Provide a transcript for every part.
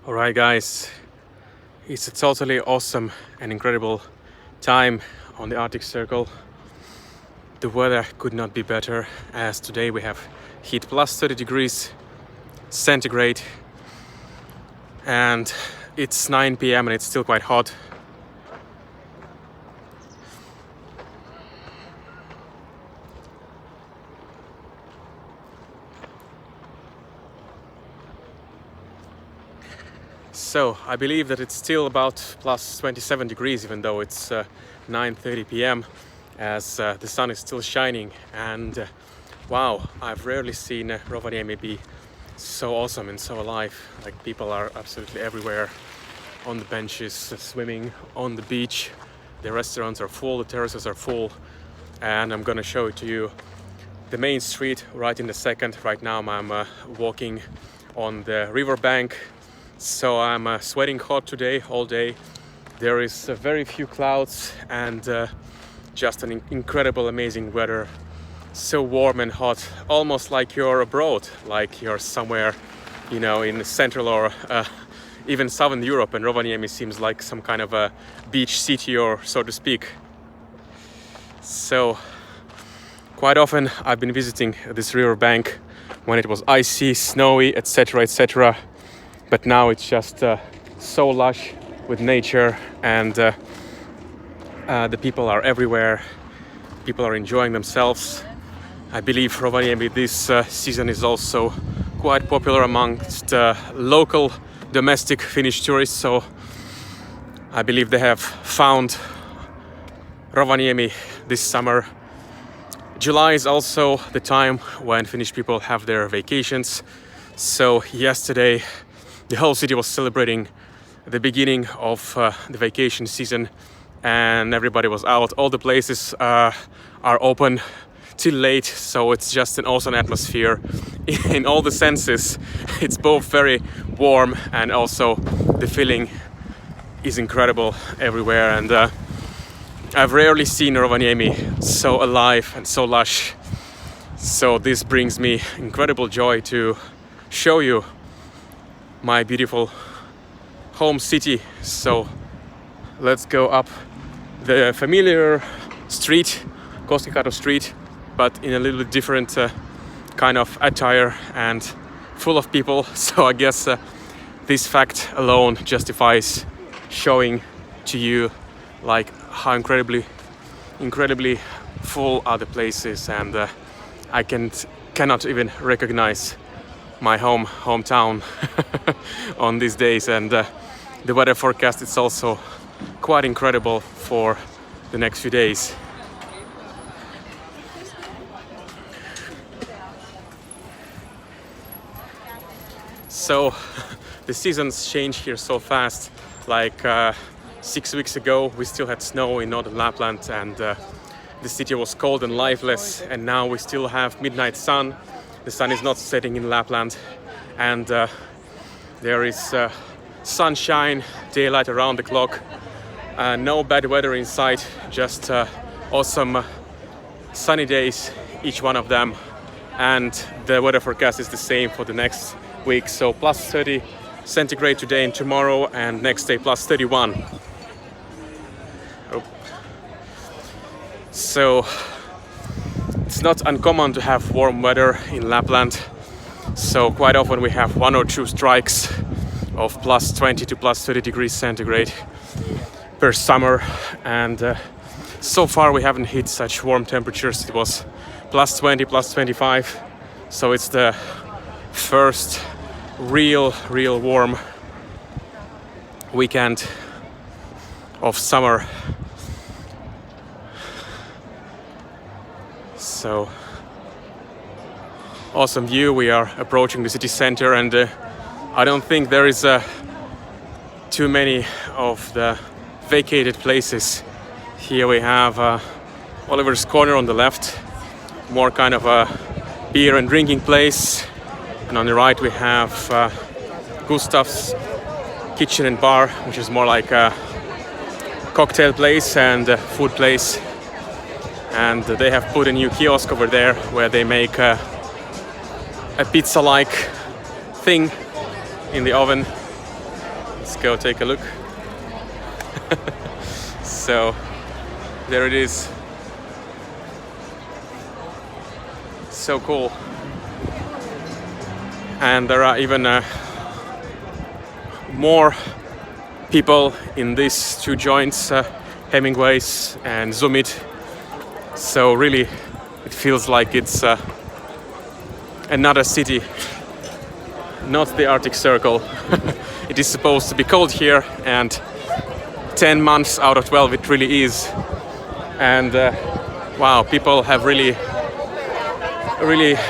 Alright guys, it's a totally awesome and incredible time on the Arctic Circle. The weather could not be better, as today we have hit plus 30 degrees centigrade and it's 9 p.m. and it's still quite hot. So I believe that it's still about plus 27 degrees, even though it's 9:30 p.m. as the sun is still shining. And wow, I've rarely seen Rovaniemi be so awesome and so alive. Like, people are absolutely everywhere, on the benches, swimming on the beach. The restaurants are full, the terraces are full, and I'm gonna show it to you. The main street right in a second. Right now I'm walking on the riverbank. So I'm sweating hot today, all day. There is very few clouds and just an incredible, amazing weather. So warm and hot, almost like you're abroad, like you're somewhere, in Central or even Southern Europe. And Rovaniemi seems like some kind of a beach city, or so to speak. So quite often I've been visiting this riverbank when it was icy, snowy, etc., etc. But now it's just so lush with nature, and the people are everywhere. People are enjoying themselves. I believe Rovaniemi this season is also quite popular amongst local domestic Finnish tourists. So I believe they have found Rovaniemi this summer. July is also the time when Finnish people have their vacations. So yesterday the whole city was celebrating the beginning of the vacation season, and everybody was out. All the places are open till late, so it's just an awesome atmosphere in all the senses. It's both very warm and also the feeling is incredible everywhere. And I've rarely seen Rovaniemi so alive and so lush. So this brings me incredible joy to show you my beautiful home city. So let's go up the familiar street, Koskikato Street, but in a little bit different kind of attire and full of people. So I guess this fact alone justifies showing to you like how incredibly full are the places, and I cannot even recognize my hometown on these days. And the weather forecast is also quite incredible for the next few days. So the seasons change here so fast. Like 6 weeks ago we still had snow in northern Lapland, and the city was cold and lifeless, and now we still have midnight sun. The sun is not setting in Lapland, and there is sunshine, daylight around the clock. No bad weather in sight, just awesome sunny days, each one of them. And the weather forecast is the same for the next week. So plus 30 centigrade today and tomorrow, and next day plus 31. So it's not uncommon to have warm weather in Lapland. So quite often we have 1 or 2 strikes of plus 20 to plus 30 degrees centigrade per summer, and so far we haven't hit such warm temperatures. It was plus 20, plus 25. So it's the first real warm weekend of summer. So awesome view. We are approaching the city center, and I don't think there is too many of the vacated places. Here we have Oliver's Corner on the left, more kind of a beer and drinking place, and on the right we have Gustav's Kitchen and Bar, which is more like a cocktail place and a food place. And they have put a new kiosk over there where they make a pizza-like thing in the oven. Let's go take a look. So there it is. So cool. And there are even more people in these two joints, Hemingway's and Zoomit. So really it feels like it's another city, not the Arctic Circle. It is supposed to be cold here, and 10 months out of 12 it really is. And wow, people have really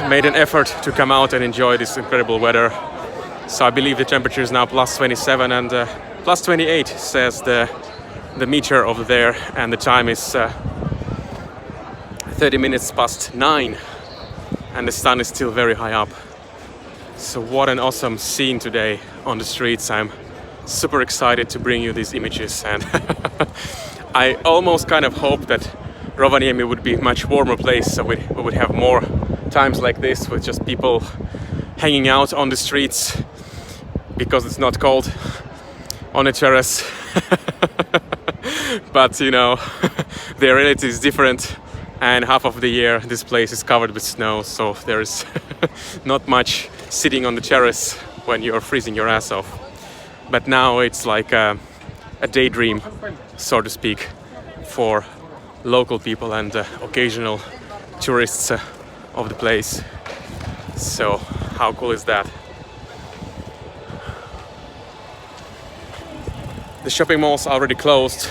made an effort to come out and enjoy this incredible weather. So I believe the temperature is now plus 27 and plus 28 says the meter over there, and the time is 30 minutes past 9 and the sun is still very high up. So what an awesome scene today on the streets. I'm super excited to bring you these images, and I almost kind of hope that Rovaniemi would be a much warmer place, so we would have more times like this with just people hanging out on the streets because it's not cold on a terrace. But you know, the reality is different, and half of the year this place is covered with snow, so there's not much sitting on the terrace when you're freezing your ass off. But now it's like a daydream, so to speak, for local people and occasional tourists of the place. So how cool is that? The shopping malls are already closed,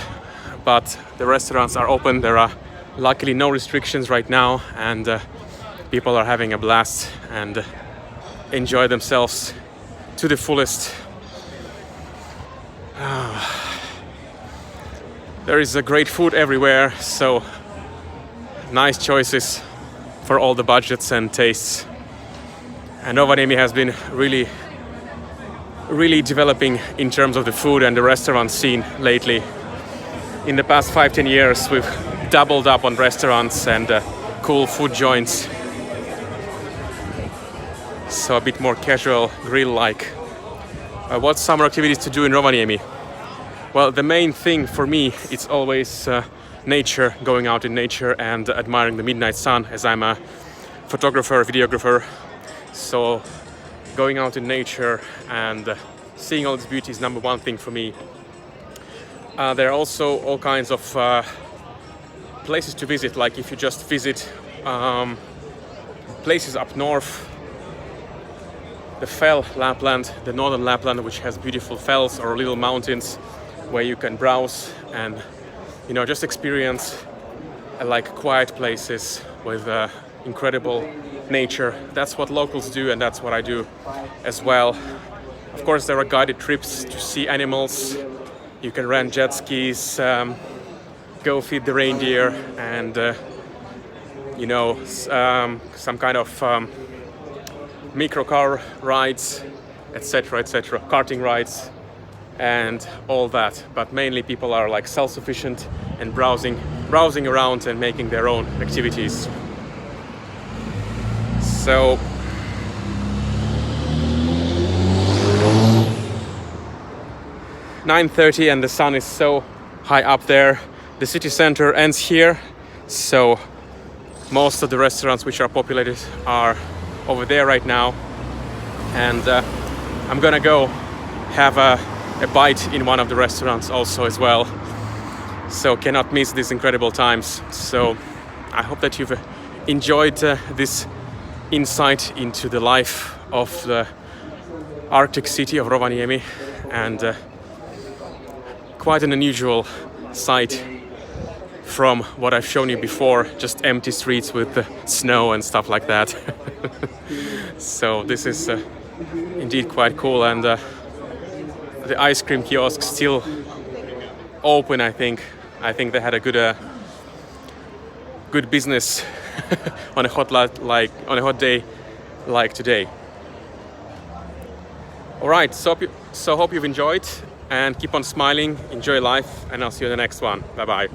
but the restaurants are open. There are luckily no restrictions right now, and people are having a blast and enjoy themselves to the fullest. There is a great food everywhere, so nice choices for all the budgets and tastes. And Rovaniemi has been really developing in terms of the food and the restaurant scene lately. In the past 5-10 years, we've doubled up on restaurants and cool food joints. So a bit more casual, grill-like. What summer activities to do in Rovaniemi? Well, the main thing for me, it's always nature, going out in nature and admiring the midnight sun, as I'm a photographer, videographer. So going out in nature and seeing all this beauty is number one thing for me. There are also all kinds of places to visit, like if you just visit places up north, the fell Lapland, the northern Lapland, which has beautiful fells or little mountains where you can browse and, you know, just experience like quiet places with incredible nature. That's what locals do, and that's what I do as well. Of course, there are guided trips to see animals. You can rent jet skis, go feed the reindeer, and you know, some kind of micro car rides, etc., etc., karting rides, and all that. But mainly people are like self-sufficient and browsing around and making their own activities. So it's 9:30 and the sun is so high up there. The city center ends here, so most of the restaurants which are populated are over there right now, and I'm gonna go have a bite in one of the restaurants also as well, so cannot miss these incredible times. So I hope that you've enjoyed this insight into the life of the Arctic city of Rovaniemi, and quite an unusual sight from what I've shown you before, just empty streets with snow and stuff like that. So this is indeed quite cool, and the ice cream kiosk still open. I think they had a good business on a hot day like today. All right, so hope you've enjoyed, and keep on smiling, enjoy life, and I'll see you in the next one. Bye bye.